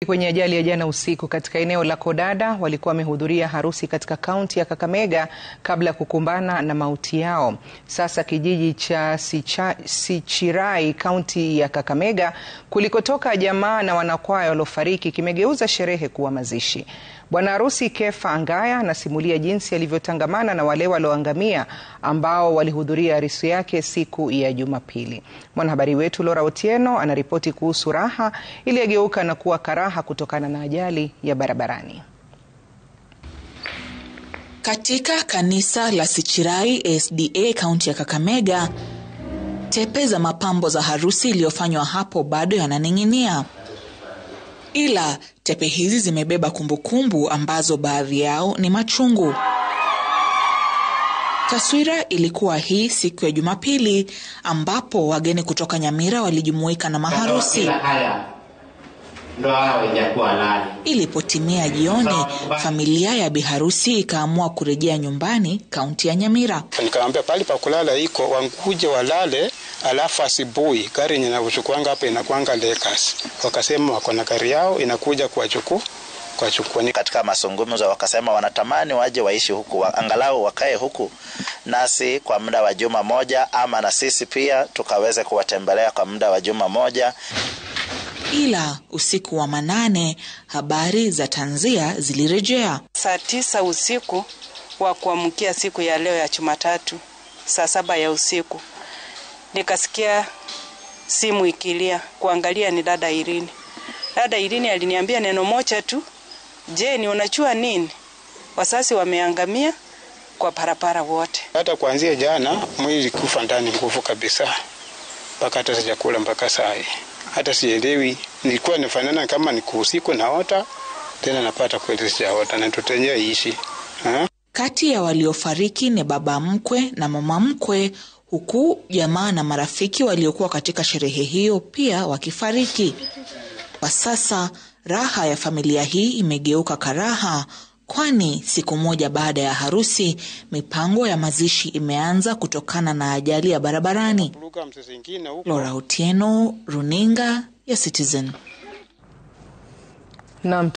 Kwenye ajali ya jana usiku katika eneo la Kodada walikuwa wamehudhuria harusi katika kaunti ya Kakamega kabla ya kukumbana na mauti yao. Sasa kijiji cha Sichirai kaunti ya Kakamega kulikotoka jamaa na wanakwaya waliofariki kimegeuza sherehe kuwa mazishi. Bwana harusi Kefa Angaya anasimulia jinsi alivyotangamana na wale walioangamia ambao walihudhuria harusi yake siku ya Jumapili. Mwanahabari wetu Laura Otieno anaripoti kuhusu raha iliyogeuka na kuwa karaha kutokana na ajali ya barabarani. Katika kanisa la Sichirai SDA kaunti ya Kakamega, tepe za mapambo za harusi iliyofanywa hapo bado yananing'inia. Ila tepe hizi zimebeba kumbukumbu ambazo baadhi yao ni machungu. Taswira ilikuwa hii siku ya Jumapili ambapo wageni kutoka Nyamira walijumuika na maharusi. Ilipotimia jioni, familia ya biharusi ikaamua kurejea nyumbani kaunti ya Nyamira. Nikamwambia pale pa kulala iko wanguje walale, alafu asubuhi gari ninayochukuanga hapa inakuanga Lakers. Wakasema wako na gari yao inakuja kuwachukua. Ni katika mazungumzo wakasema wanatamani waje waishi huku, angalau wakae huku nasi kwa muda wa juma moja, ama na sisi pia tukaweze kuwatembelea kwa muda wa juma moja. Ila usiku wa manane habari za tanzia zilirejea. Saa 9 usiku wa kuamkia siku ya leo ya Jumatatu, saa 7 ya usiku, nikasikia simu ikilia. Kuangalia ni dada Irene. Dada Irene aliniambia neno moja tu, "Je, unajua nini? Wasasi wameangamia kwa parapara wote." Hata kuanzia jana mwili kufa ndani nguvu kabisa. Mpaka hata sijakula mpaka saa hii. Hata sielewi, nilikuwa nifanana kama ni usiku naota, tena napata kweli sijaota na tutenye ishi. Kati ya waliofariki ni baba mkwe na mama mkwe, huku jamaa na marafiki waliokuwa katika sherehe hiyo pia wakifariki. Kwa sasa raha ya familia hii imegeuka karaha, kwani siku moja baada ya harusi mipango ya mazishi imeanza kutokana na ajali ya barabarani. Laura Otieno, Runinga ya Citizen.